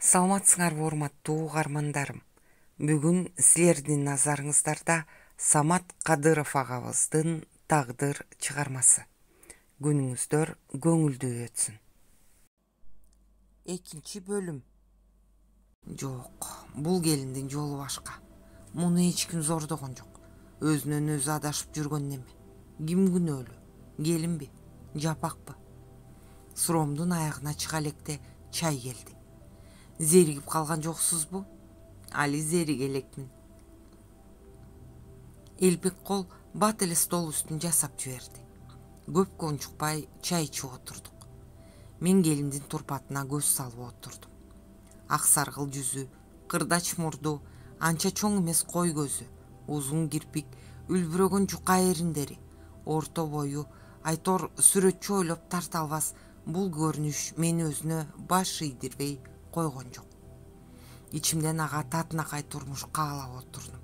Саламатсыңарбы урматтуу угармандарым. Бүгүн силердин назарыңыздарда Самат Кадыров агабыздын Тагдыр чыгармасы. Күнүңүздөр көңүлдүү өтсүн. Экинчи бөлүм. Жок, бул келиндин жолу башка. Муну эч ким зордогон жок. Өзүнөн өзү адашып жүргөн неме. Ким күнөөлүү? Келинби? Жапакпы? Суромдун аягына чыга электе чай келди. Зеригип калган жоксузбу? Али зериге элекмин. Элпек кол бат эле стол үстүн жасап жиберди. Көпкө унчукпай чай ичип отурдук. Мен келиндин турпатына көз салып отурдум. Ак саргыл жүзү, кырдач мурду, анча чоң эмес кой көзү, узун кирпик, үлбүрөгөн жука эриндери, орто бою, айтор сүрөтчү ойлоп тарта албас бул көрүнүш мени өзүнө баш ийдирбей койгон жок. Ичимден ага татынакай турмуш каалап отурдум.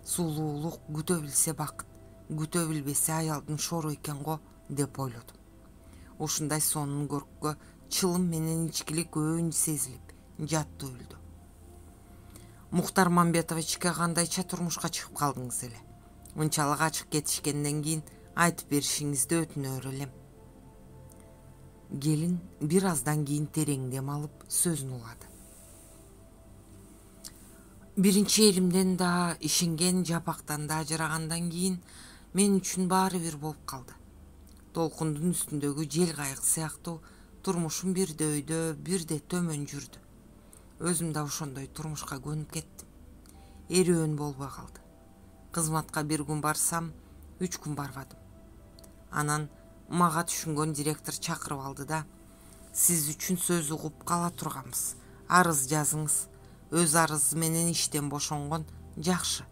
Сулуулук күтө билсе бакыт, күтө билбесе аялдын шору экен го деп ойлодум. Ушундай сонун көрккө чылым менен ичкилик өң сезилип, жат туюлду. Мухтар Мамбетовичке кандайча турмушка чыгып калдыңыз эле? Мынчалык ачык кетишкенден кийин айтып беришиңизди өтүнөр элем. Келин бир аздан кийин терең дем алып сөзүн улады. Биринчи элимден да ишенген жапактан да ажырагандан кийин мен үчүн баары бир болуп калды. Толкундун үстүндөгү жел кайык сыяктуу турмушум бирде өйдө, бирде төмөн жүрдү. Өзүм да ошондой турмушка көнүп кеттим. Эрөөн болбой калды. Кызматка бир күн барсам, 3 күн барбадым. Анан мага түшүнгөн директор чакырып алды да: "Сиз үчүн сөз угуп кала турганбыз. Арыз жазыңыз. Өз арызы менен иштен бошонгон жакшы.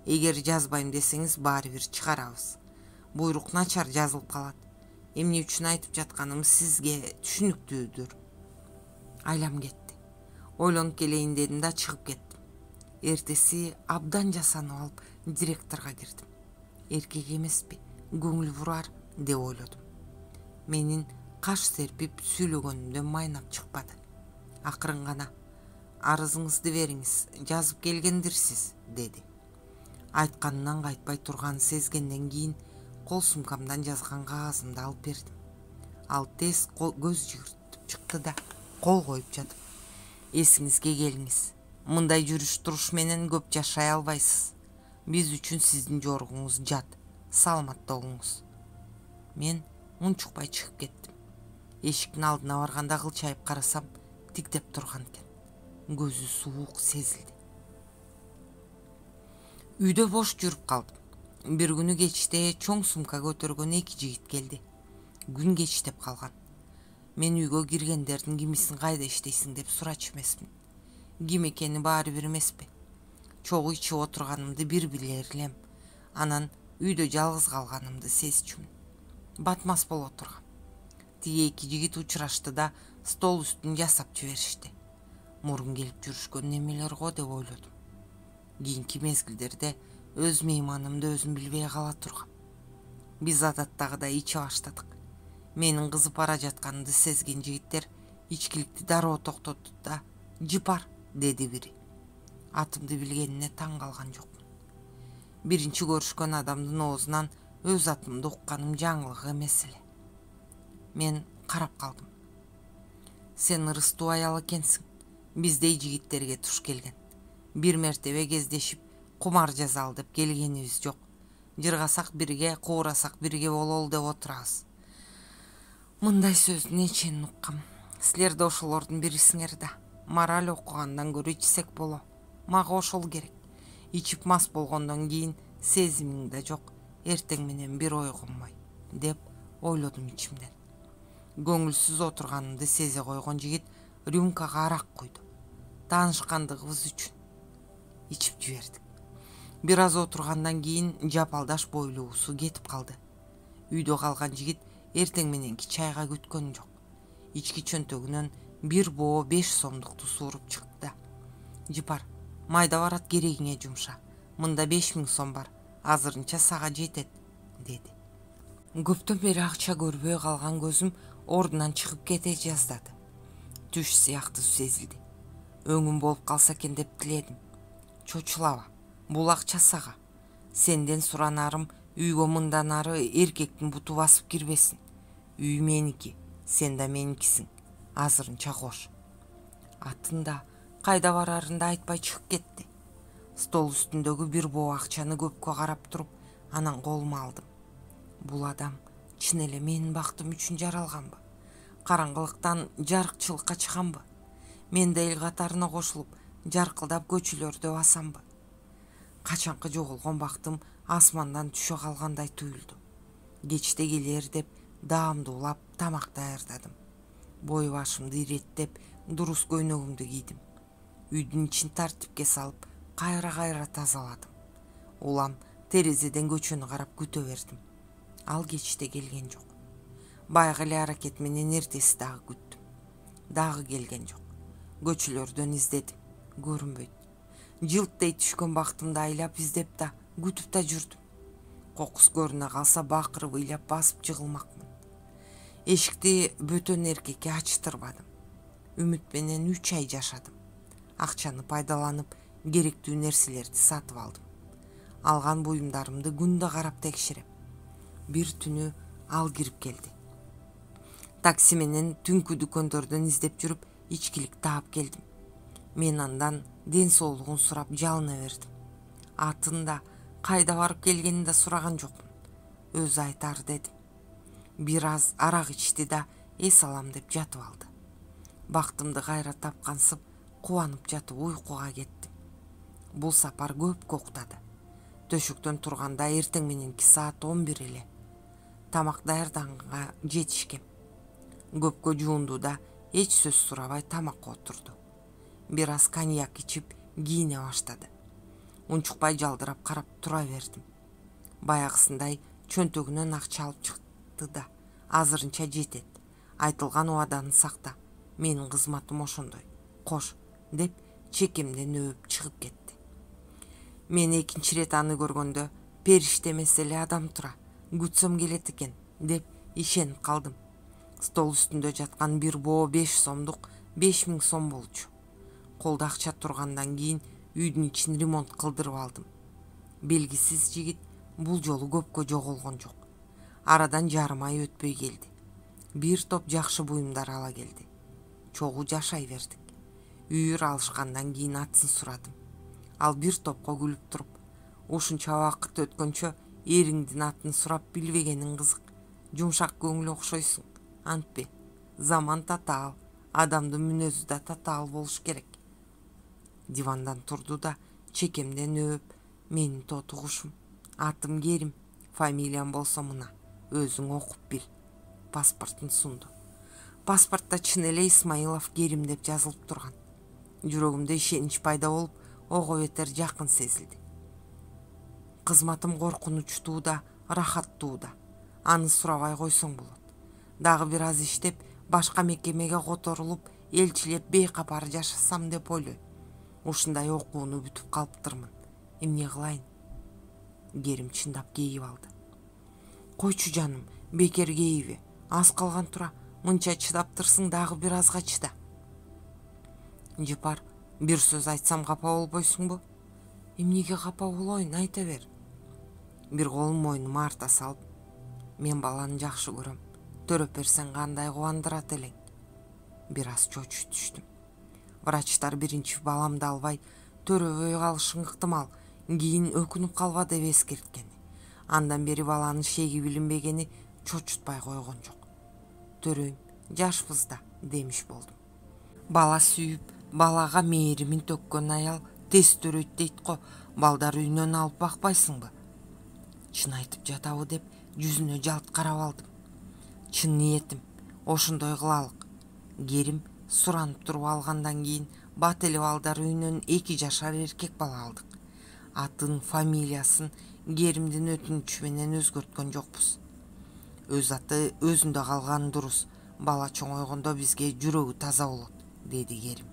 Эгер жазбайм десеңиз баары бир чыгарабыз. Буйрук начар жазылып калат. Эмне үчүн айтып жатканым сизге түшүнүктүүдүр." Айлам кетти. Ойлонуп келейин дедим да чыгып кеттим. Эртеси абдан жасанып алып директорго кирдим. Эркек эмеспи, көңүл бурар деп ойлодум. Менин каш серпип сүйлөгөнүмдөн майнап чыкпады. Акырын гана: "Арызыңызды бериңиз, жазып келгендирсиз", деди. Айтканынан кайтпай турганын сезгенден кийин кол сумкамдан жазган кагазымды алып бердим. Ал тез көз жүгүртүп чыкты да кол коюп жатып: "Эсиңизге келиңиз. Мындай жүрүш туруш менен көп жашай албайсыз. Биз үчүн сиздин жоругуңуз жат. Саламатта болуңуз." Мен унчукпай чыгып кеттим. Эшиктин алдына барганда кылчайып карасам, тиктеп турган экен. Көзү суук сезилди. Үйдө бош жүрүп калдым. Бир күнү кечте чоң сумка көтөргөн 2 жигит келди. Күн кечтеп калган. Мен үйгө киргендердин кимисин кайда иштейсиң деп сурачу эмесмин. Ким экени баары бир эмеспи. Чогуу ичип отурганымды бир билер элем. Анан үйдө жалгыз калганымды сезчүмүн. Батмас болуп тургам. Тиги 2 жигит учурашты да стол үстүн жасап жиберишти. Мурун келип жүрүшкөн немелер го деп ойлодум. Кийинки мезгилдерде өз мейманымды өзүм билбей кала тургам. Биз адаттагыдай иче баштадык. Менин кызып бара жатканымды сезген жигиттер ичкиликти дароо токтотту да: "Жыпар", деди бири. Атымды билгенине таң калган жокмун. Биринчи көрүшкөн адамдын оозунан өз атымды укканым жаңылык эмес эле. Мен карап калдым. "Сен ырыстуу аял экенсиң. Биздей жигиттерге туш келген. Бир мертебе кездешип, кумар жазалы деп келгенибиз жок. Жыргасак бирге, куурасак бирге бололу деп отурабыз." Мындай сөздүн эченин уккам. Силер да ошолордун бирисиңер да. Мораль окугандан көрө ичсек боло. Мага ошол керек. Ичип мас болгондон кийин сезимиң да жок, эртең менен бир ой конмой, деп ойлодум ичимден. Көңүлсүз отурганымды сезе койгон жигит рюмкага арак куйду. Таанышкандыгыбыз үчүн. Ичип жибердик. Бир аз отургандан кийин жапалдаш бойлуусу кетип калды. Үйдө калган жигит эртең мененки чайга күткөн жок. Ички чөнтөгүнөн бир боо 5 сомдукту сууруп чыкты да: "Жыпар, майда барат, керегиңе жумша. Мында 5000 сом бар. Азырынча сага жетет", деди. Көптөн бери акча көрбөй калган көзүм ордунан чыгып кете жаздады. Түш сыяктуу сезилди. Өңүм болуп калса экен деп тиледим. Чочулаба, бул акча сага. Сенден суранарым үйгө мындан ары эркектин буту басып кирбесин. Үй меники, сен да меникисиң. Азырынча кош. Атында кайда барарын да айтпай чыгып кетти. Стол үстүндөгү бир боо акчаны көпкө карап туруп, анан колума алдым. Бул адам чын эле менин бактым үчүн жаралганбы? Караңгылыктан жарыкчылыкка чыганбы? Мен да эл катарына кошулуп, жаркылдап көчөлөрдө басамбы? Качанкы жоголгон бактым асмандан түшө калгандай туюлду. Кечте келер деп даамдуулап тамак даярдадым. Бой башымды иреттеп, дурус көйнөгүмдү кийдим. Үйдүн ичин тартипке салып, кайра тазаладым. Улам терезеден көчөнү карап күтө бердим. Ал кечте келген жок. Баягы эле аракет менен эртеси дагы күттүм. Дагы келген жок. Көчөлөрдөн издедим. Көрүнбөйт. Жылттей түшкөн бактымды айлап издеп да, күтүп да жүрдүм. Кокус көрүнө калса бакырып ыйлап басып жыгылмакмын. Эшикти бөтөн эркекке ачтырбадым. Үмүт менен 3 ай жашадым. Акчаны пайдаланып, керектүү нерселерди сатып алдым. Алган буюмдарымды күндө карап текшерем. Бир түнү ал кирип келди. Такси менен түнкү дүкөндөрдөн издеп жүрүп, ичкилик таап келдим. Мен андан ден соолугун сурап жалына бердим. Атын да, кайда барып келгенин да сураган жокмун. Өзү айтар дедим. Бир аз арак ичти да, эс алам деп жатып алды. Бактымды кайра тапкансып, кубанып жатып уйкуга кеттим. Бул сапар көпкө уктады. Төшөктөн турганда эртең мененки саат 11 эле. Тамак даярданганга жетишкем. Көпкө жуунду да эч сөз сурабай тамакка отурду. Бир аз коньяк ичип кийине баштады. Унчукпай жалдырап карап тура бердим. Баягысындай чөнтөгүнөн акча алып чыкты да, азырынча жетет. Айтылган убаданы сакта. Менин кызматым ошондой. Кош, деп чекемден өбүп чыгып кетти. Мен экинчи рет аны көргөндө периште эмес эле адам тура. Күтсөм келет экен, деп ишенип калдым. Стол үстүндө жаткан бир боо 5 сомдук 5000 сом болчу. Колдо акча тургандан кийин үйдүн ичин ремонт кылдырып алдым. Белгисиз жигит бул жолу көпкө жоголгон жок. Арадан жарым ай өтпөй келди. Бир топ жакшы буюмдар ала келди. Чогуу жашай бердик. Үйүр алышкандан кийин атын сурадым. Ал бир топко күлүп туруп, ушунча убакыт өткөнчө эриңдин атын сурап билбегениң кызык. Жумшак көңүл окшойсуң. Антпе, заман татаал, адамдын мүнөзү да татаал болуш керек. Дивандан турду да чекемден өп, менин тоту кушум. Атым Керим, фамилиям болсо мына, өзүң окуп бил. Паспортун сунду. Паспортто чын эле Исмаилов Керим деп жазылып турган. Жүрөгүмдө ишенич пайда болуп, ого бетер жакын сезилди. Кызматым коркунучтуу да, рахаттуу да. Аны сурабай койсоң болот. Дагы бир аз иштеп, башка мекемеге которулуп, элчилеп бейкапар жашасам деп ойлойм. Ушундай окууну бүтүп калыптырмын. Эмне кылайын? Керим чындап кейип алды. Койчу жаным, бекер кейиби. Аз калган тура. Мынча чыдаптырсың, дагы бир азга чыда. Жыпар, бир сөз айтсам капа болбойсуңбу? Эмнеге капа болоюн, айта бер. Бир колун мойнума арта салып, мен баланы жакшы көрөм. Төрөп берсең кандай кубандырат элең? Бир аз чочуп түштүм. Врачтар биринчи баламды албай, төрөбөй калышың ыктымал, кийин өкүнүп калба деп эскерткени. Андан бери баланын шеги билинбегени чочутпай койгон жок. Төрөйм, жашпыз да, демиш болдум. Бала сүйүп, балага мээримин төккөн аял тез төрөйт дейт го, балдар үйүнөн алып бакпайсыңбы? Чын айтып жатабы деп жүзүнө жалт карап алдым. Чын ниетим, ошондой кылалык. Керим суранып туруп алгандан кийин бат эле балдар үйүнөн 2 жашар эркек бала алдык. Атын, фамилиясын Керимдин өтүнүчү менен өзгөрткөн жокпуз. Өз аты өзүндө калган дурус. Бала чоңойгондо бизге жүрөгү таза болот, деди Керим.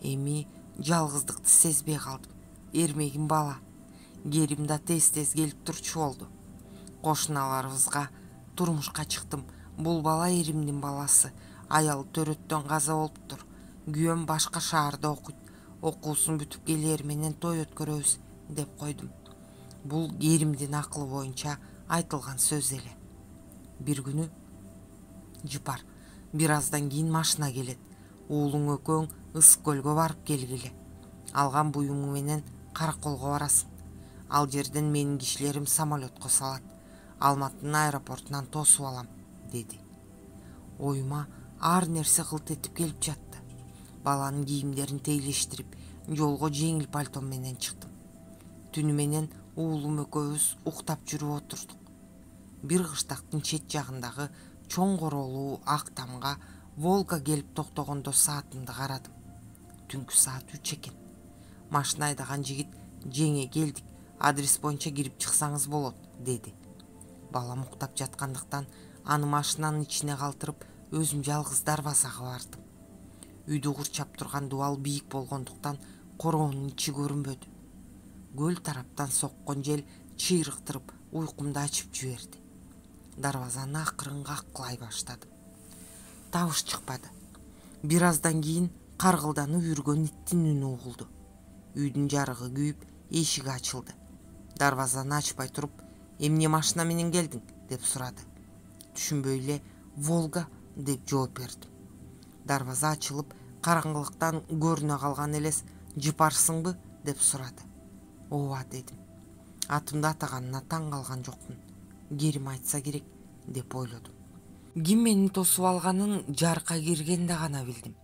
Эми жалгыздыкты сезбей калдым. Эрмегим бала. Керим да тез-тез келип турчу болду. Кошуналарыбызга турмушка чыктым. Бул бала эримдин баласы. Аял төрөттөн каза болуптур. Күйөөм башка шаарда окуйт. Окуусун бүтүп келери менен той өткөрөбүз деп койдум. Бул Керимдин акылы боюнча айтылган сөз эле. Бир күнү Жыпар, бир аздан кийин машина келет. Уулуң экөөң Ысык көлгө барып келгиле. Алган буюмуң менен Караколго барасың. Ал жерден менин кишилерим самолетко салат. Алматынын аэропортунан тосуп алам, деди. Оюма ар нерсе кылт этип келип жатты. Баланын кийимдерин тейлештирип, жолго жеңил пальтом менен чыктым. Түнү менен уулум экөөбүз уктап жүрүп отурдук. Бир кыштактын чет жагындагы чоң короолуу ак тамга Волга келип токтогондо саатымды карадым. Түнкү саат 3 экен. Машина айдаган жигит: "Жеңе, келдик. Адрес боюнча кирип чыксаңыз болот", деди. Балам уктап жаткандыктан аны машинанын ичине калтырып, өзүм жалгыз дарбазага бардым. Үйдү курчап турган дубал бийик болгондуктан короонун ичи көрүнбөдү. Көл тараптан соккон жел чыйрыктырып уйкумду ачып жиберди. Дарбазаны акырын каклай баштадым. Табыш чыкпады. Бир аздан кийин каргылданып үргөн иттин үнү угулду. Үйдүн жарыгы күйүп, эшиги ачылды. Дарбазаны ачпай туруп: "Эмне машина менен келдиң?" деп сурады. Түшүнбөй эле "Волга" деп жооп бердим. Дарбаза ачылып, караңгылыктан көрүнө калган элес: "Жыпарсыңбы?" деп сурады. "Ооба" дедим. Атымды атаганына таң калган жокмун. Керим айтса керек деп ойлодум. Ким мени тосуп алганын жарка киргенде гана билдим.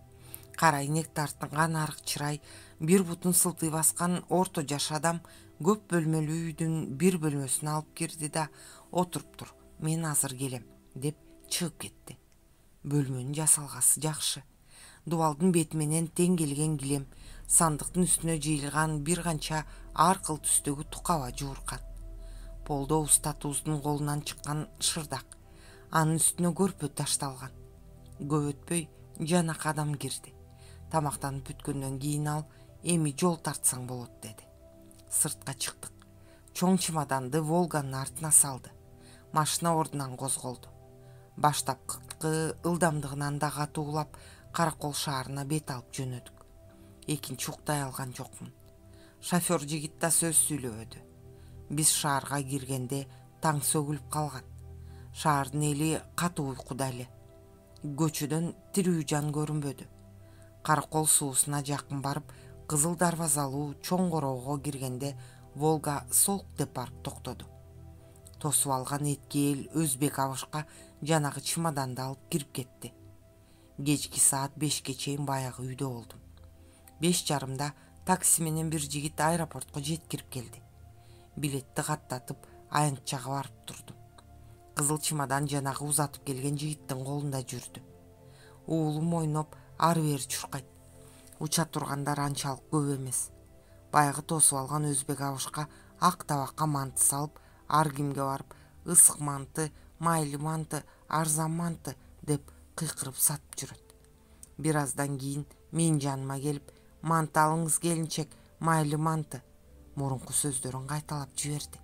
Кара айнек тартынган арык чырай, бир бутун сылтый баскан орто жаш адам көп бөлмөлүү үйдүн бир бөлмөсүнө алып кирди да: "Отуруп тур, мен азыр келем", деп чыгып кетти. Бөлмөнүн жасалгасы жакшы. Дубалдын бети менен тең келген килем, сандыктын үстүнө жыйылган бир канча ар кыл түстөгү тукаба жууркан. Полдо устатууздун колунан чыккан шырдак, анын үстүнө көрпө ташталган. Көп өтпөй жанак адам кирди. Тамактанып бүткөндөн кийин ал: "Эми жол тартсаң болот", деди. Сыртка чыктык. Чоң чемоданды Волганын артына салды. Машина ордунан козголду. Баштапкы ылдамдыгынан да катуулап Каракол шаарына бет алып жөнөдүк. Экинчи уктай алган жокмун. Шофер жигит да сөз сүйлөбөдү. Биз шаарга киргенде таң сөгүлүп калган. Шаардын эли катуу уйкуда эле. Көчөдөн тирүү жан көрүнбөдү. Каракол суусуна жакын барып, кызыл дарбазалуу чоң короого киргенде Волга солк деп барып токтоду. Тосуп алган этки эл өзбек абышка жанагы чемоданды алып кирип кетти. Кечки саат 5ке чейин баягы үйдө болдум. 5:30 такси менен бир жигит аэропортко жеткирип келди. Билетти каттатып, аянтчага барып турдум. Кызыл чемодан жанагы узатып келген жигиттин колунда жүрдү. Уулум ойноп, ары бери чуркайт. Уча тургандар анчалык көп эмес. Баягы тосуп алган өзбек абышка ак табакка манты салып, ар кимге барып: "Ысык манты, майлы манты, арзан манты" деп кыйкырып сатып жүрөт. Бир аздан кийин менин жаныма келип: "Манты алыңыз келинчек, майлы манты", мурунку сөздөрүн кайталап жиберди.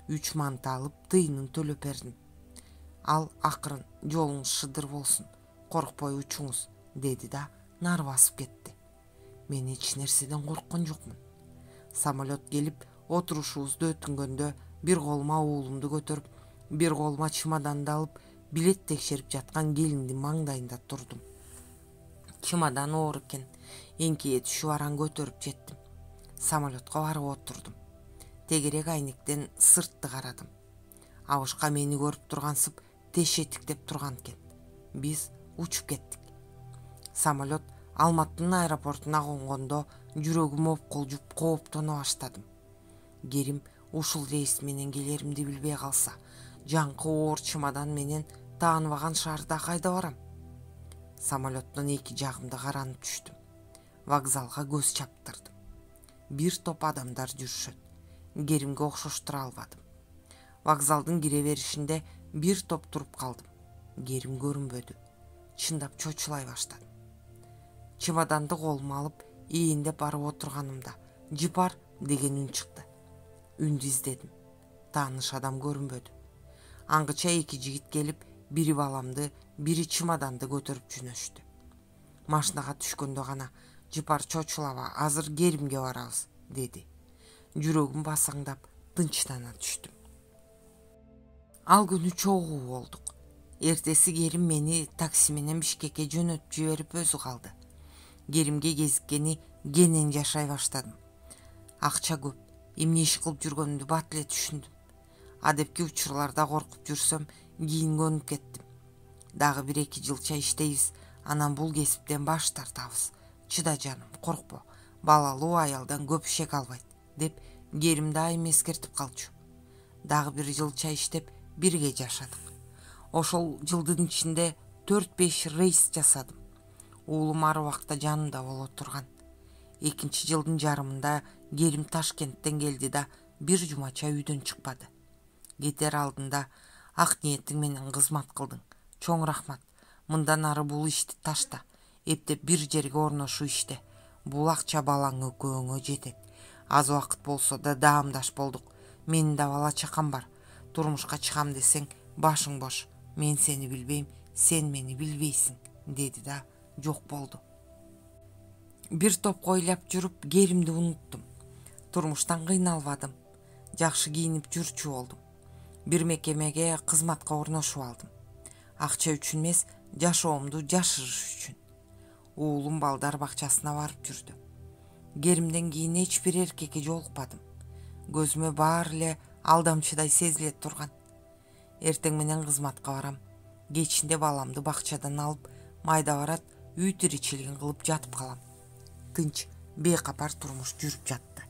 3 манты алып, тыйынын төлөп бердим. Ал акырын: "Жолуңуз шыдыр болсун, коркпой учуңуз", деди да нары басып кетти. Мен эч нерседен корккон жокмун. Самолет келип отурушубузду өтүнгөндө бир колума уулумду көтөрүп, бир колума чемоданды алып, билет текшерип жаткан келиндин маңдайында турдум. Чемодан оор экен. Эңкейе түшүп аран көтөрүп жеттим. Самолетко барып отурдум. Тегерек айнектен сыртты карадым. Абышка мени көрүп тургансып тешетиктеп турган экен. Биз учуп кеттик. Самолет Алматынын аэропортуна конгондо жүрөгүм опколжуп кооптоно баштадым. Керим ушул рейс менен келеримди билбей калса, жаңкы оор чемодан менен тааныбаган шаарда кайда барам? Самолеттон эки жагымда каранып түштүм. Вокзалга көз чаптырдым. Бир топ адамдар жүрүшөт. Керимге окшоштура албадым. Вокзалдын кире беришинде бир топ туруп калдым. Керим көрүнбөдү. Чындап чочулай баштадым. Чемоданды колума алып, ийиндеп барып отурганымда "Жыпар" деген үн чыкты. Үндү издедим. Тааныш адам көрүнбөдү. Аңгыча эки жигит келип, бири баламды, бири чемоданды көтөрүп жөнөштү. Машинага түшкөндө гана Жыпар чочулаба, азыр Керимге барабыз, деди. Жүрөгүм басаңдап тынчтана түштүм. Ал күнү чогуу болдук. Эртеси Керим мени такси менен Бишкекке жөнөтүп жиберип өзү калды. Керимге кезиккени кенен жашай баштадым. Акча көп, эмне иш кылып жүргөнүмдү бат эле түшүндүм. Адепки учурларда коркуп жүрсөм, кийин көнүп кеттим. Дагы 1-2 жылча иштейбиз, анан бул кесиптен баш тартабыз. Чыда жаным, коркпо. Балалуу аялдан көп ишек албайт, деп Керим дайым эскертип калчу. Дагы 1 жылча иштеп, бирге жашадык. Ошол жылдын ичинде 4-5 рейс жасадым. Уулум ар убакта жанымда боло турган. 2 жылдын жарымында Керим Ташкенттен келди да 1 жумача үйдөн чыкпады. Кетер алдында ак ниетиң менен кызмат кылдың. Чоң рахмат. Мындан ары бул ишти ташта. Эптеп бир жерге орношуу иште. Бул акча балаң экөөңө жетет. Аз убакыт болсо да даамдаш болдук. Менин да бала чакам бар. Турмушка чыгам десең, башың бош. Мен сени билбейм, сен мени билбейсиң, деди да жок болду. Бир топко ыйлап жүрүп Керимди унуттум. Турмуштан кыйналбадым. Жакшы кийинип жүрчү болдум. Бир мекемеге кызматка орношуп алдым. Акча үчүн эмес, жашоомду жашырыш үчүн. Уулум балдар бакчасына барып жүрдү. Керимден кийин эч бир эркекке жолукпадым. Көзүмө баары эле алдамчыдай сезиле турган. Эртең менен кызматка барам. Кечинде баламды бакчадан алып, майда барат, үй тиричилигин кылып жатып калам. Тынч, бейкапар турмуш жүрүп жатты.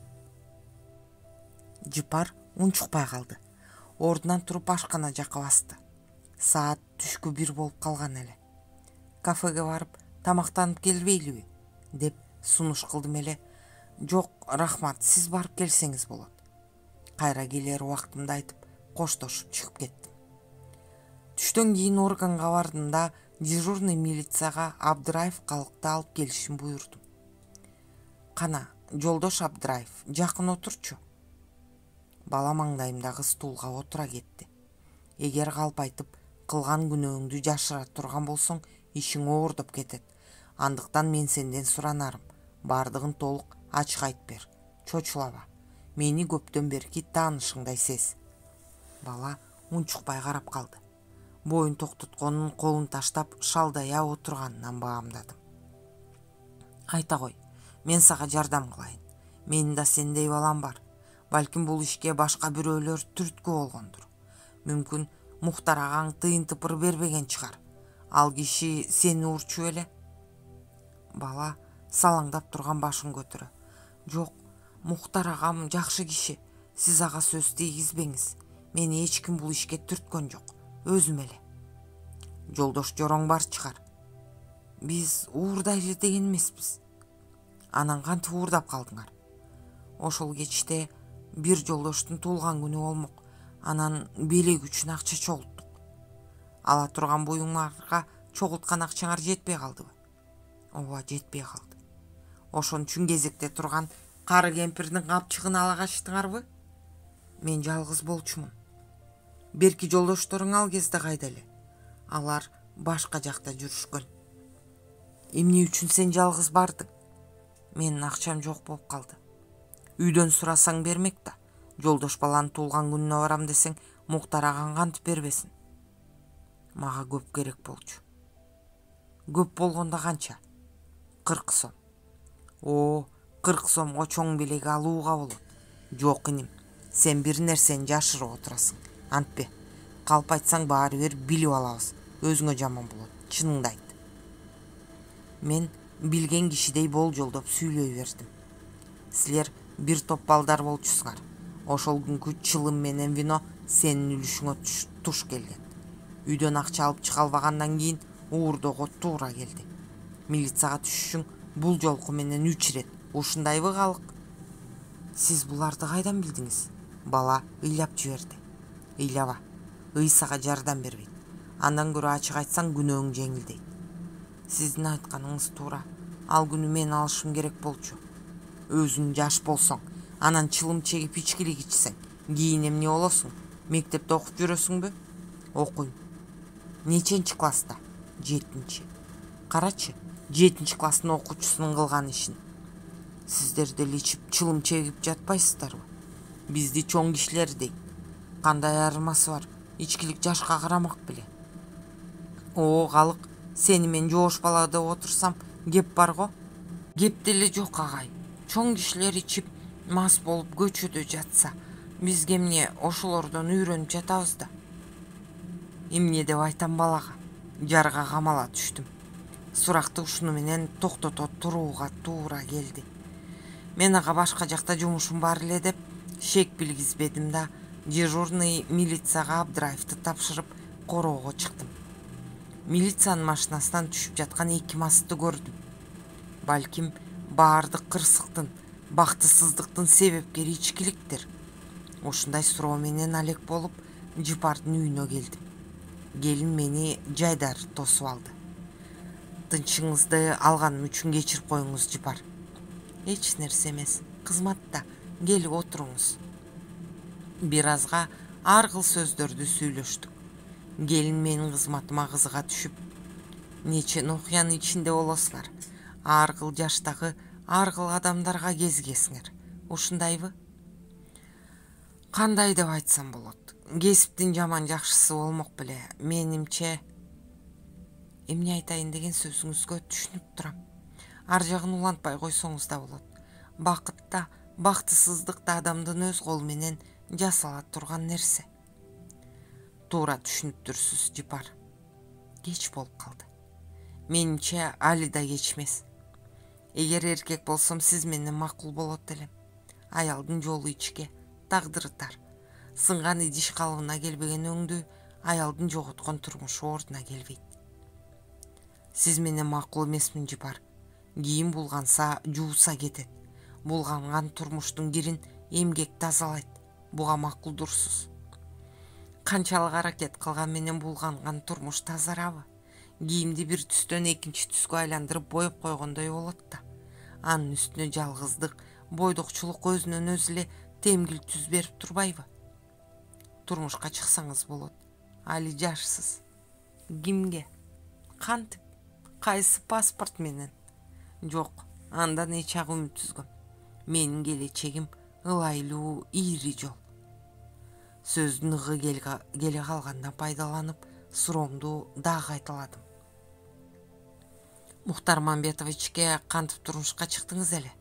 Жыпар унчукпай калды. Ордунан туруп ашкана жакка басты. Саат түшкү 1 болуп калган эле. Кафеге барып, тамактанып келбейлиби? Деп сунуш кылдым эле. Жок, рахмат, сиз барып келсеңиз болот. Кайра келер убактымды айтып, коштошуп чыгып кеттим. Түштөн кийин органга бардым да дежурный милицияга Абдыраев калыкты алып келишин буйрдум. Кана, жолдош Абдыраев, жакын отурчу. Бала маңдайымдагы стулга отура кетти. Эгер калп айтып, кылган күнөөңдү жашыра турган болсоң, ишиң оордоп кетет. Андыктан мен сенден суранарым. Бардыгын толук ачык айтып бер. Чочулаба. Мени көптөн берки таанышыңдай сез. Бала унчукпай карап калды. Боюн токтотконун колун таштап, шалдая отурганынан баамдадым. Айта кой, мен сага жардам кылайын. Менин да сендей балам бар. Балким бул ишке башка бирөөлөр түрткү болгондур. Мүмкүн Мухтар агаң тыйын тыпыр бербеген чыгар. Ал киши сени урчу эле. Бала салаңдап турган башын көтөрө. Жок, Мухтар агам жакшы киши. Сиз ага сөз тийгизбеңиз. Мени эч ким бул ишке түрткөн жок. Өзүм эле. Жолдош жороң бар чыгар. Биз уурдайлы деген эмеспиз. Анан кантип уурдап калдыңар? Ошол кечте бир жолдоштун туулган күнү болмок. Анан белек үчүн акча чогулттук. Ала турган буюңарга чогулткан акчаңар жетпей калдыбы? Ооба, жетпей калды. Ошон үчүн кезекте турган кары кемпирдин капчыгын ала качтыңарбы? Мен жалгыз болчумун. Берки жолдошторуң ал кезде кайда эле? Алар башка жакта жүрүшкөн. Эмне үчүн сен жалгыз бардың? Менин акчам жок болуп калды. Үйдөн сурасаң бермек да. Жолдош баланын туулган күнүнө барам десең, Мухтар агаң кантип бербесин? Мага көп керек болчу. Көп болгондо канча? 40 сом. О, 40 сомго чоң белек алууга болот. Жок иним, сен бир нерсени жашырып отурасың. Антпе, калп айтсаң баары бир билип алабыз. Өзүңө жаман болот, чыныңды айт. Мен билген кишидей болжолдоп сүйлөй бердим. Силер бир топ балдар болчусуңар. Ошол күнкү чылым менен вино сенин үлүшүңө туш келген. Үйдөн акча алып чыга албагандан кийин уурдоого туура келди. Милицияга түшүшүң бул жолку менен 3 ирет. Ушундайбы калык? Сиз буларды кайдан билдиңиз? Бала ыйлап жиберди. Ыйлаба. Ый сага жардам бербейт. Андан көрө ачык айтсаң күнөөң жеңилдейт. Сиздин айтканыңыз туура. Ал күнү мен алышым керек болчу. Өзүң жаш болсоң, анан чылым чегип ичкилик ичсең, кийин эмне болосуң? Мектепте окуп жүрөсүңбү? Окуйм. Неченчи класста? 7-чи. Карачы, 7 класстын окуучусунун кылган ишин. Сиздер деле ичип чылым чегип жатпайсыздарбы? Бизди чоң кишилер дейт. Кандай айырмасы бар? Ичкилик жашка карамак беле. О, калык, сени мен жоош бала деп отурсам, кеп бар го? Кеп деле жок агай. Чоң кишилер ичип мас болуп көчөдө жатса, бизге эмне ошолордон үйрөнүп жатабыз да. Эмне деп айтам балага? Жарга камала түштүм. Суракты ушуну менен токтото турууга туура келди. Мен ага башка жакта жумушум бар эле деп шек билгизбедим да, дежурный милицияга Абдраевди тапшырып короого чыктым. Милициянын машинасынан түшүп жаткан 2 масты көрдүм. Балким баардык кырсыктын, бактысыздыктын себепкери ичкиликтир. Ушундай суроо менен алек болуп, Жыпардын үйүнө келдим. Келин мени жайдар тосуп алды. Тынчыңызды алганым үчүн кечирип коюңуз, Жыпар. Эч нерсе эмес, кызматта, келип отуруңуз. Бир азга ар кыл сөздөрдү сүйлөштүк. Келин менин кызматыма кызыга түшүп, нечен окуянын ичинде болосуңар, ар кыл жаштагы ар кыл адамдарга кезигесиңер. Ушундайбы? Кандай деп айтсам болот? Кесиптин жаман жакшысы болмок беле. Менимче, эмне айтайын деген сөзүңүзгө түшүнүп турам. Ар жагын улантпай койсоңуз да болот. Бакыт да, бактысыздык да адамдын өз колу менен жасала турган нерсе. Туура түшүнүптүрсүз, Жыпар. Кеч болуп калды. Менимче, али да кеч эмес. Эгер эркек болсом, сиз менен макул болот элем. Аялдын жолу ичке, тагдыры тар. Сынган идиш калыбына келбеген өңдү аялдын жоготкон турмушу ордуна келбейт. Сиз менен макул эмесмин, Жыпар. Кийим булганса жууса кетет. Булганган турмуштун кирин эмгек тазалайт. Буга макулдурсуз. Канчалык аракет кылган менен булганган турмуш тазарабы? Кийимди бир түстөн экинчи түскө айландырып боеп койгондой болот да. Анын үстүнө жалгыздык, бойдокчулук өзүнөн өзү эле темгил түз берип турбайбы? Турмушка чыксаңыз болот. Али жашсыз. Кимге? Кантип? Кайсы паспорт менен? Жок, андан эч ак үмүтсүзгөм. Менин келечегим ылайлуу, ийри жол. Сөздүн ыгы келе калгандан пайдаланып, суроомду дагы кайталадым. Мухтар Мамбетовичке кантип турмушка чыктыңыз эле?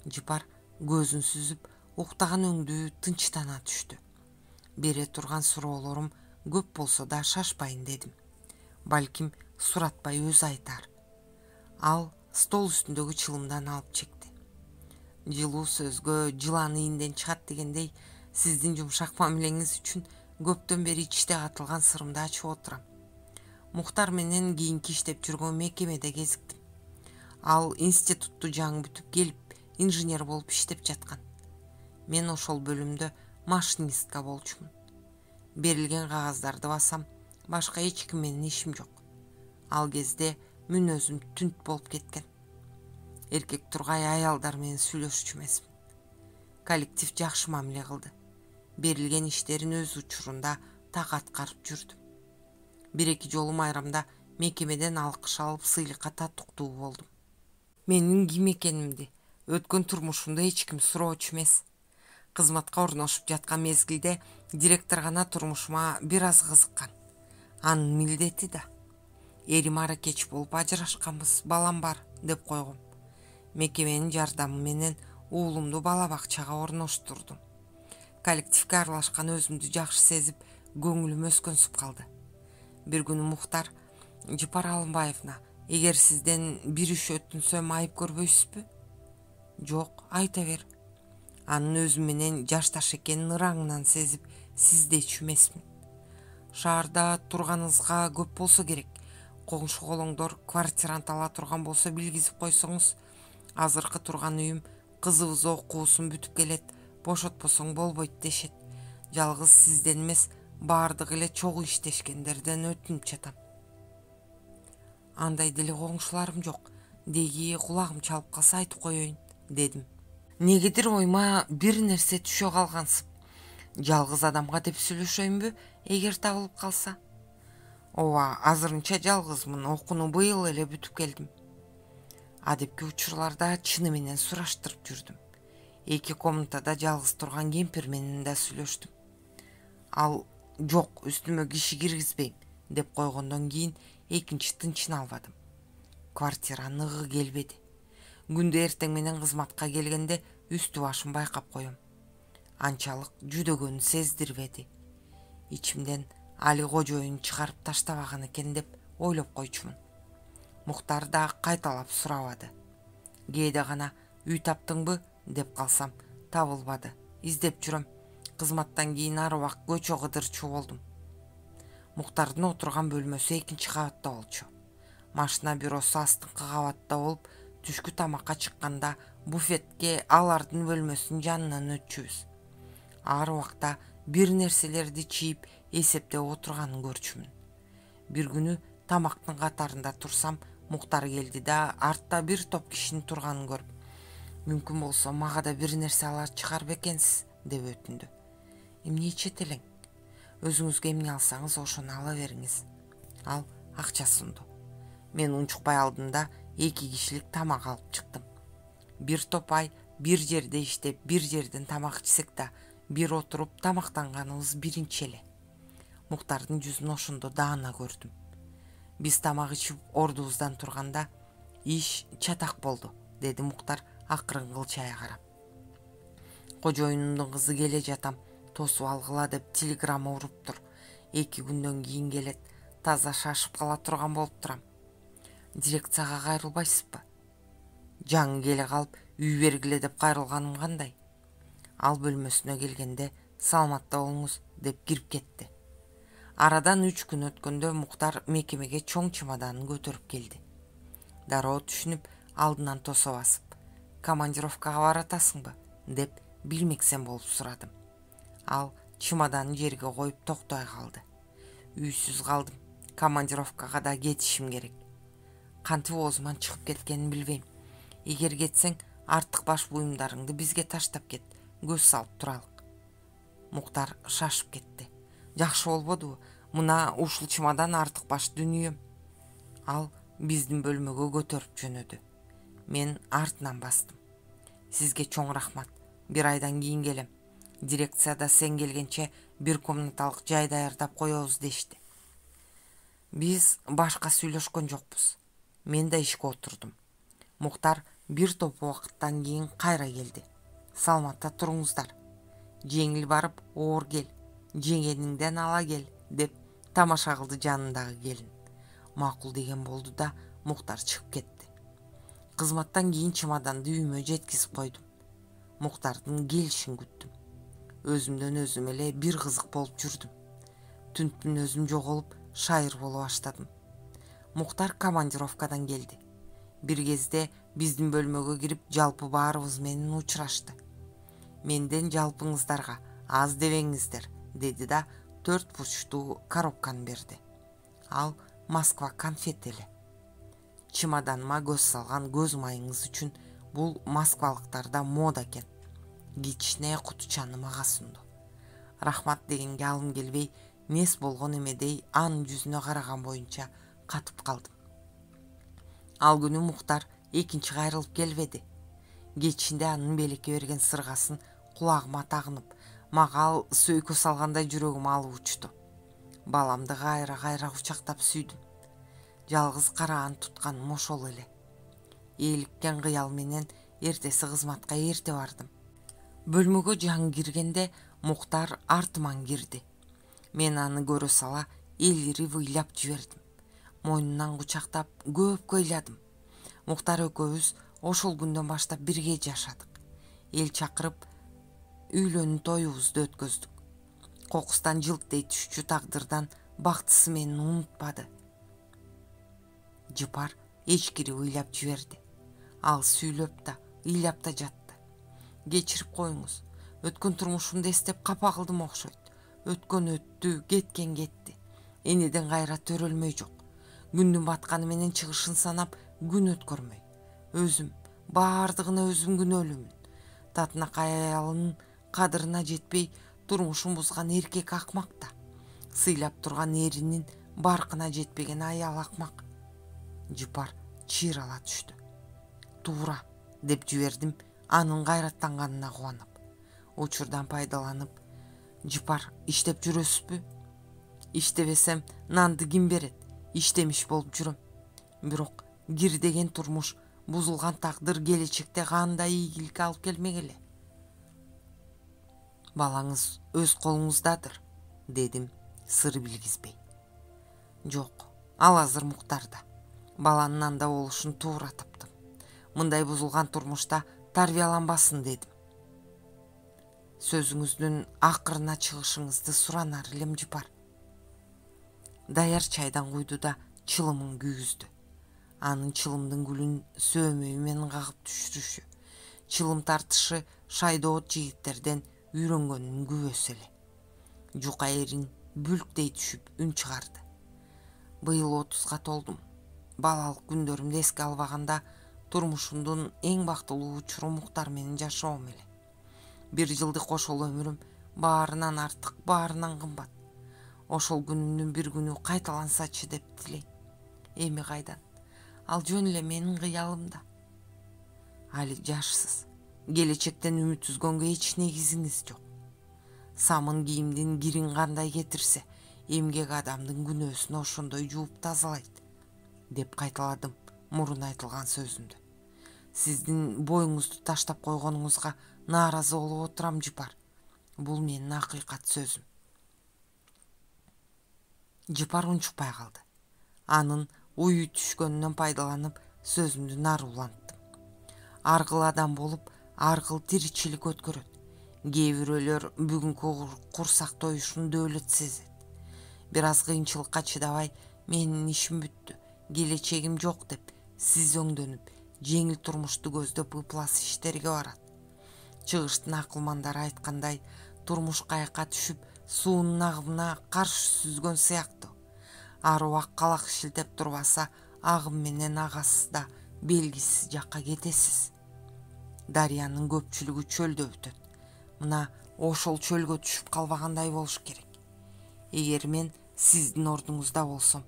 Жыпар көзүн сүзүп, уктаган өңдүү тынчтана түштү. Бере турган суроолорум көп болсо да шашпайын дедим. Балким суратпай өзү айтар. Ал стол үстүндөгү чылымдан алып чекти. Жылуу сөзгө жылан ийинден чыгат дегендей, сиздин жумшак мамилеңиз үчүн көптөн бери ичте катылган сырымды ачып отурам. Мухтар менен кийинки иштеп жүргөн мекемеде кезиктим. Ал институтту жаңы бүтүп келип, инженер болуп иштеп жаткан. Мен ошол бөлүмдө машинистка болчумун. Берилген кагаздарды басам, башка эч ким менен ишим жок. Ал кезде мүнөзүм түнт болуп кеткен. Эркек тургай аялдар менен сүйлөшчү эмесмин. Коллектив жакшы мамиле кылды. Берилген иштерин өз учурунда так аткарып жүрдүм. Бир-эки жолу майрамда мекемеден алкыш алып сыйлыкка татыктуу болдум. Менин ким экенимди, өткөн турмушумду эч ким суроочу эмес. Кызматка орношуп жаткан мезгилде директор гана турмушума бир аз кызыккан. Анын милдети да. Эрим аракеч болуп ажырашканбыз, балам бар деп койгом. Мекеменин жардамы менен уулумду бала бакчага орноштурдум. Коллективге аралашкан өзүмдү жакшы сезип, көңүлүм өскөнсүп калды. Бир күнү Мухтар: Жыпар Алымбаевна, эгер сизден бир иш өтүнсөм айып көрбөйсүзбү? Жок, айта бер. Анын өзүм менен жашташ экенин ыраңынан сезип, сиздечү эмесмин. Шаарда турганыңызга көп болсо керек. Коңшу колоңдор квартирант ала турган болсо билгизип койсоңуз. Азыркы турган үйүм кызыбыз окуусун бүтүп келет, бошотпосоң болбойт дешет. Жалгыз сизден эмес, баардыгы эле чогуу иштешкендерден өтүнүп жатам. Андай деле коңшуларым жок. Деги кулагым чалып калса айтып коеюн, дедим. Негедир оюма бир нерсе түшө калгансып. Жалгыз адамга деп сүйлөшөйүнбү, эгер табылып калса? Ооба, азырынча жалгызмын, окууну быйыл эле бүтүп келдим. Адепки учурларда чыны менен сураштырып жүрдүм. 2 комнатада жалгыз турган кемпир менен да сүйлөштүм. Ал жок, үстүмө киши киргизбейм деп койгондон кийин экинчи тынчын албадым. Квартира ныгы келбеди. Күндө эртең менен кызматка келгенде үстү башын байкап коем. Анчалык жүдөгөнү сездирбеди. Ичимден али кожоюн чыгарып таштабаган экен деп ойлоп койчумун. Муктар да кайталап сурабады. Кээде гана үй таптыңбы деп калсам табылбады. Издеп жүрөм. Кызматтан кийин ар убак көчө кыдырчу болдум. Муктардын отурган бөлмөсү экинчи кабатта болчу. Машина бюросу астыңкы кабатта болуп, түшкү тамакка чыкканда буфетке алардын бөлмөсүнүн жанынан өтчүбүз. Ар убакта бир нерселерди чийип эсептеп отурганын көрчүмүн. Бир күнү тамактын катарында турсам, Муктар келди да артта бир топ кишинин турганын көрүп, мүмкүн болсо мага да бир нерсе ала чыгар бекенсиз деп өтүндү. Эмне ичет элең? Өзүңүзгө эмне алсаңыз ошону ала бериңиз. Ал акча сунду. Мен унчукпай алдым да 2 кишилик тамак алып чыктым. Бир топ ай бир жерде иштеп, бир жерден тамак ичсек да, бир отуруп тамактанганыбыз биринчи эле. Муктардын жүзүн ошондо даана көрдүм. Биз тамак ичип ордубуздан турганда, иш чатак болду, деди Муктар акырын кылчая карап. Кожоюнумдун кызы келе жатам, тосуп алгыла деп телеграмма уруптур. 2 күндөн кийин келет, таза шашып кала турган болуп турам. Дирекцияга кайрылбайсызбы? Жаңы келе калып, үй бергиле деп кайрылганым кандай? Ал бөлмөсүнө келгенде, саламатта болуңуз деп кирип кетти. Арадан 3 күн өткөндө Муктар мекемеге чоң чемоданын көтөрүп келди. Дароо түшүнүп, алдынан тосо басып, командировкага баратасыңбы деп билмексен болуп сурадым. Ал чемоданын жерге коюп токтой калды. Үйсүз калдым, командировкага да кетишим керек. Кантип оозуман чыгып кеткенин билбейм. Эгер кетсең, артык баш буюмдарыңды бизге таштап кет, көз салып туралык. Муктар шашып кетти. Жакшы болбодубу? Мына ушул чемодан артык баш дүнүйөм. Ал биздин бөлмөгө көтөрүп жөнөдү. Мен артынан бастым. Сизге чоң рахмат. 1 айдан кийин келем. Дирекцияда сен келгенче 1 комнаталык жай даярдап коебуз дешти. Биз башка сүйлөшкөн жокпуз. Мен да ишке отурдум. Муктар бир топ убакыттан кийин кайра келди. Саламатта туруңуздар. Жеңил барып, оор кел. Жеңениңден ала кел деп тамаша кылды жанындагы келин. Макул деген болду да Муктар чыгып кетти. Кызматтан кийин чемоданды үйүмө жеткизип койдум. Муктардын келишин күттүм. Өзүмдөн өзүм эле бир кызык болуп жүрдүм. Түнтүн өзүм жоголуп, шайыр боло баштадым. Муктар командировкадан келди. Бир кезде биздин бөлмөгө кирип, жалпы баарыбыз менен учурашты. Менден жалпыңыздарга аз дебеңиздер, деди да 4 бурчтуу коробканы берди. Ал Москва конфет эле. Чемоданыма көз салган көз майыңыз үчүн бул москвалыктарда мода экен. Кичине кутучаны мага сунду. Рахмат дегенге алым келбей, нес болгон эмедей анын жүзүнө караган боюнча катып калдым. Ал күнү Муктар экинчи кайрылып келбеди. Кечинде анын белекке берген сыргасын кулагыма тагынып, мага ал сөйкө салгандай жүрөгүм алып учту. Баламды кайра кучактап сүйдүм. Жалгыз караан тутканым ошол эле. Ээликкен кыял менен эртеси кызматка эрте бардым. Бөлмөгө жаңы киргенде Муктар артыман кирди. Мен аны көрө сала элирип ыйлап жибердим. Мойнунан кучактап көп ыйладым. Муктар экөөбүз ошол күндөн баштап бирге жашадык. Эл чакырып үйлөнүү тоюбузду өткөздүк. Кокустан жылттай түшчү тагдырдан бактысы мени унутпады. Жыпар эчкирип ыйлап жиберди. Ал сүйлөп да, ыйлап да жатты. Кечирип коюңуз. Өткөн турмушумду эстеп капа кылдым окшойт. Өткөн өттү, кеткен кетти. Энеден кайра төрөлмөй жок. Күндүн батканы менен чыгышын санап, күн өткөрмөй. Өзүм, баардыгына өзүм күнөөлүүмүн. Татынакай аялынын кадырына жетпей, турмушун бузган эркек акмак да. Сыйлап турган эринин баркына жетпеген аял акмак. Жыпар чыйрала түштү. Туура деп жибердим, анын кайраттанганына кубанып. Учурдан пайдаланып, Жыпар, иштеп жүрөсүзбү? Иштебесем нанды ким берет? Иштемиш болуп жүрөм. Бирок кир деген турмуш, бузулган тагдыр келечекте кандай ийгилик алып келмегеле? Балаңыз өз колуңуздадыр, дедим сыр билгизбей. Жок, ал азыр Муктарда. Баланын анда болушун туура таптым. Мындай бузулган турмушта тарбияланбасын дедим. Сөзүңүздүн акырына чыгышыңызды суранар элем, Жыпар. Даяр чайдан куйду да чылымын күйгүздү. Анын чылымдын гүлүн сөөмөй менен кагып түшүрүшү, чылым тартышы шайдоот жигиттерден үйрөнгөнүнүн күбөсү эле. Жука эрин бүлктей түшүп үн чыгарды. Быйыл 30-га толдум. Балалык күндөрүмдү эске албаганда турмушумдун эң бактылуу учуру Муктар менен жашоом эле. 1 жылдык ошол өмүрүм баарынан артык, баарынан кымбат. Ошол күнүмдүн бир күнү кайталансачы деп тилейм. Эми кайдан? Ал жөн эле менин кыялымда. Али жашсыз. Келечектен үмүт үзгөнгө эч негизиңиз жок. Самын кийимдин кирин кандай кетирсе, эмгек адамдын күнөөсүн ошондой жууп тазалайт, деп кайталадым мурун айтылган сөзүмдү. Сиздин боюңузду таштап койгонуңузга нааразы болуп отурам, Жыпар. Бул менин акыйкат сөзүм. Жыпар унчукпай калды. Анын уyu түшкөнүнөн пайдаланып сөзүмдү нары уланттым. Аргыл адам болуп, аргыл тиричилик өткөрөт. Кээ бирөөлөр бүгүнкү курсак тоюшун дөөлөт сезет. Бир аз кыйынчылыкка чыдабай, менин ишим бүттү, келечегим жок деп, сиз өңдөнүп, жеңил турмушту көздөп ыплас иштерге барат. Чыгыштын акылмандары айткандай, турмуш кайыкка түшүп, суунун агымына каршы сүзгөн сыяктуу. Ар убак калак шилтеп турбаса, агым менен агасыз да белгисиз жакка кетесиз. Дарыянын көпчүлүгү чөлдө бүтөт. Мына ошол чөлгө түшүп калбагандай болуш керек. Эгер мен сиздин ордуңузда болсом,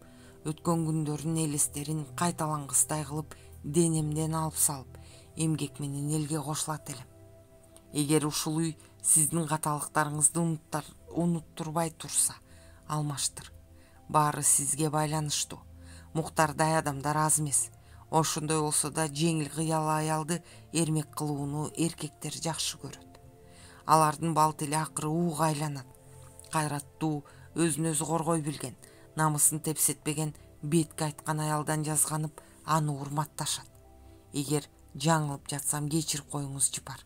өткөн күндөрдүн элестерин кайталангыстай кылып, денемден алып салып, эмгек менен элге кошулат элем. Эгер ушул үй сиздин каталыктарыңызды унуттурбай турса, алмаштыр. Баары сизге байланыштуу. Муктардай адамдар аз эмес. Ошондой болсо да жеңил кыялы аялды эрмек кылууну эркектер жакшы көрөт. Алардын бал тили акыры ууга айланат. Кайраттуу, өзүн өзү коргой билген, намысын тепсетпеген, бетке айткан аялдан жазганып, аны урматташат. Эгер жаңылып жатсам кечирип коюңуз, Жыпар.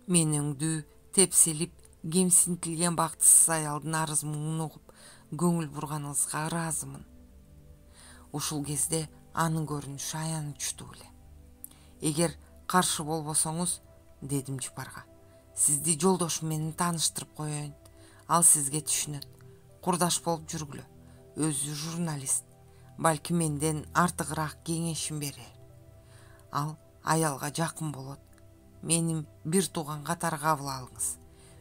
Мен өңдүү тепселип, кемсинтилген бактысыз аялдын арыз муңун угуп, көңүл бурганыңызга ыраазымын. Ушул кезде анын көрүнүшү аянычтуу эле. Эгер каршы болбосоңуз, дедим Жыпарга, сизди жолдошум менен тааныштырып коеюн. Ал сизге түшүнөт. Курдаш болуп жүргүлө. Өзү журналист. Балки менден артыгыраак кеңешин берер. Ал аялга жакын болот. Менин бир тууган катары кабыл алыңыз.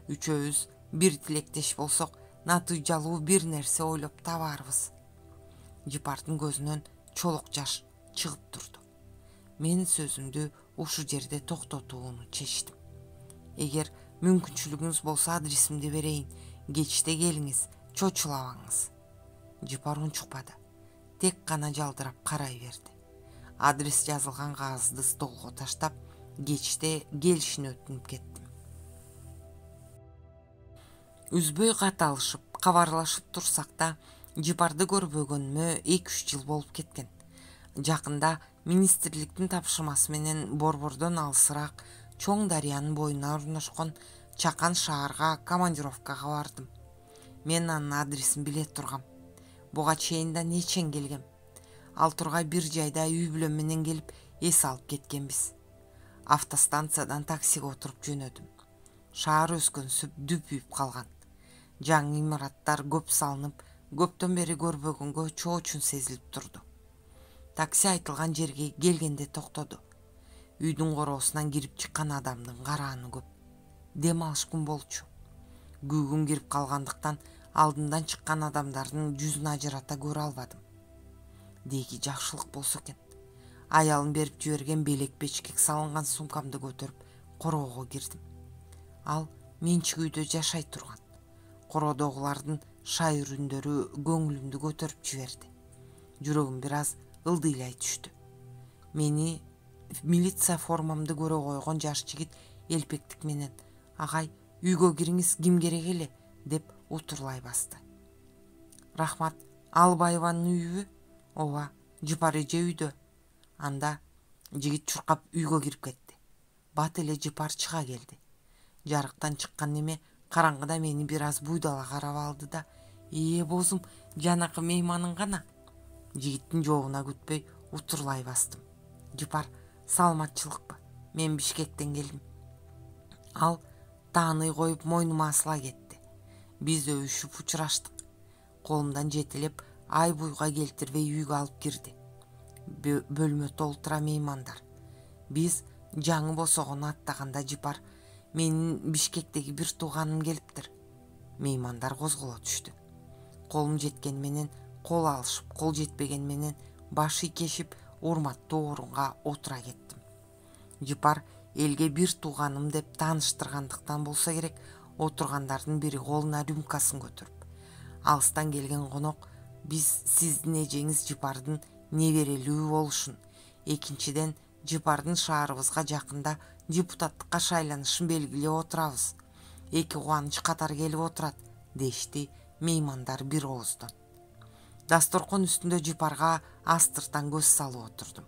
Үчөөбүз бир тилектеш болсок, натыйжалуу бир нерсе ойлоп табарбыз. Жыпардын көзүнөн чолок жаш чыгып турду. Мен сөзүмдү ушу жерде токтотууну чечтим. Эгер мүмкүнчүлүгүңүз болсо, адресимди берейин. Кечте келиңиз, чочулабаңыз. Жыпар унчукпады. Тек гана жалдырап карай берди. Адрес жазылган кагазды столго таштап, кечте келишин өтүнүп кеттим. Үзбөй кат алышып, кабарлашып турсак да, Жыпарды көрбөгөнүмө 2-3 жыл болуп кеткен. Жакында министрликтин тапшырмасы менен Борбордон алысыраак чоң дарыянын боюна орношкон Чакан шаарга командировкага бардым. Мен анын адресин биле тургам. Буга чейин да нечен келгем. Ал тургай бир жайда үй бүлөм менен келип эс алып кеткенбиз. Автостанциядан таксиге отуруп жөнөдүм. Шаар өскөнсүп дүпүйүп калган. Жаңы имараттар көп салынып, көптөн бери көрбөгөнгө чоочун сезилип турду. Такси айтылган жерге келгенде токтоду. Үйдүн короосунан кирип чыккан адамдын карааны көп. Дем алыш күн болчу. Күүгүм кирип калгандыктан алдымдан чыккан адамдардын жүзүн ажырата көрө албадым. Деги жакшылык болсо экен. Аялым берип жиберген белек бечкек салынган сумкамды көтөрүп короого кирдим. Ал менчик үйдө жашай турган. Кородогулардын шай үрүндөрү көңүлүмдү көтөрүп жиберди. Жүрөгүм бир аз ылдыйлай түштү. Мени милиция формамды көрө койгон жаш жигит элпектик менен: "Агай, үйгө кириңиз, ким керек эле?" деп утурлай басты. "Рахмат, Албаеванын үйүбү?" "Ооба, Жыпар эже үйдө." Анда жигит чуркап үйгө кирип кетти. Бат эле Жыпар чыга келди. Жарыктан чыккан неме караңгыда мени бир аз буйдала карап алды да: Бозум, жанакы мейманың гана." Жигиттин жообуна күтпөй утурлай бастым. "Жыпар, саламатчылыкпы? Мен Бишкектен келдим." Ал тааный коюп мойнума асыла кетти. Биз өбүшүп учураштык. Колумдан жетелеп ай буйга келтирбей үйгө алып кирди. Бөлмө толтура меймандар. Биз жаңы босогону аттаганда Жыпар: "Менин Бишкектеги бир тууганым келиптир." Меймандар козголо түштү. Колум жеткен менен кол алышып, кол жетпеген менен баш ийкешип урматтуу орунга отура кеттим. Жыпар элге бир тууганым деп тааныштыргандыктан болсо керек, отургандардын бири колуна рюмкасын көтөрүп: "Алыстан келген конок, биз сиздин эжеңиз Жыпардын неберелүү болушун, экинчиден Жыпардын шаарыбызга жакында депутаттыкка шайланышын белгилеп отурабыз. Эки кубаныч катар келип отурат", дешти меймандар бир ооздон. Дасторкон үстүндө Жыпарга астыртан көз салып отурдум.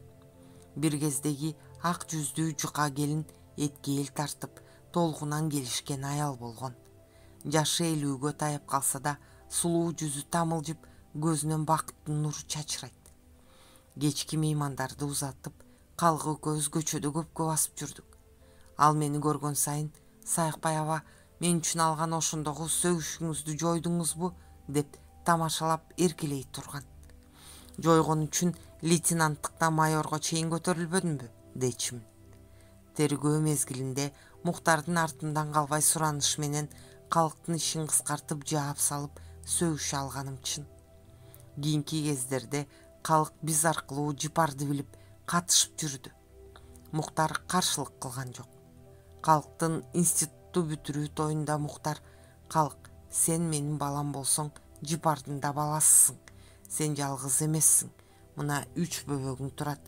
Бир кездеги ак жүздүү жука келин этке эл тартып, толкунан келишкен аял болгон. Жашы 50-гө таяп калса да, сулуу жүзү тамылжып, көзүнөн бакыттын нуру чачырайт. Кечки меймандарды узатып, калгы экөөбүз көчөдө көпкө басып жүрдүк. Ал мени көргөн сайын: "Саякбай аба, мен үчүн алган ошондогу сөгүшүңүздү жойдуңузбу?" деп тамашалап эркелей турган. "Жойгон үчүн лейтенанттыктан майорго чейин көтөрүлбөдүмбү?" дечимин. Тергөө мезгилинде Муктардын артымдан калбай сураныш менен калктын ишин кыскартып жаап салып сөгүшө алганым чын. Кийинки кездерде калк биз аркылуу Жыпарды билип катышып жүрдү. Муктар каршылык кылган жок. Калктын институтту бүтүрүү тоюнда Муктар: "Калк, сен менин балам болсоң, Жыпардын да баласысың. Сен жалгыз эмессиң. Мына 3 бөбөгүң турат.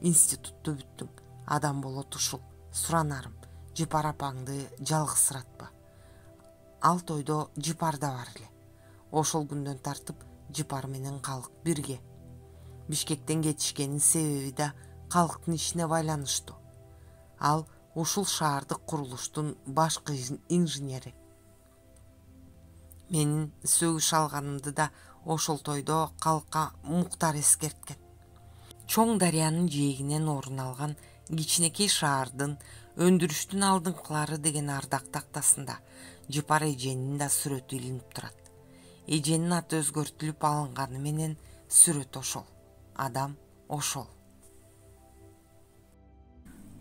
Институтту бүттүң. Адам болот ушул. Суранарым, Жыпар апаңды жалгызсыратпа." Ал тойдо Жыпар да бар эле. Ошол күндөн тартып Жыпар менен калк бирге. Бишкектен кетишкенин себеби да калктын ишине байланыштуу. Ал ушул шаардык курулуштун башкы инженери. Менин сөгүш алганымды да ошол тойдо калкка Муктар эскерткен. Чоң дарыянын жээгинен орун алган кичинекей шаардын өндүрүштүн алдыңкылары деген ардак тактасында Жыпар эженин да сүрөтү илинип турат. Эженин аты өзгөртүлүп алынганы менен сүрөт ошол, адам ошол.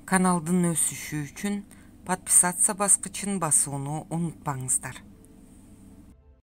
Каналдын өсүшү үчүн подписаться баскычын басууну унутпаңыздар.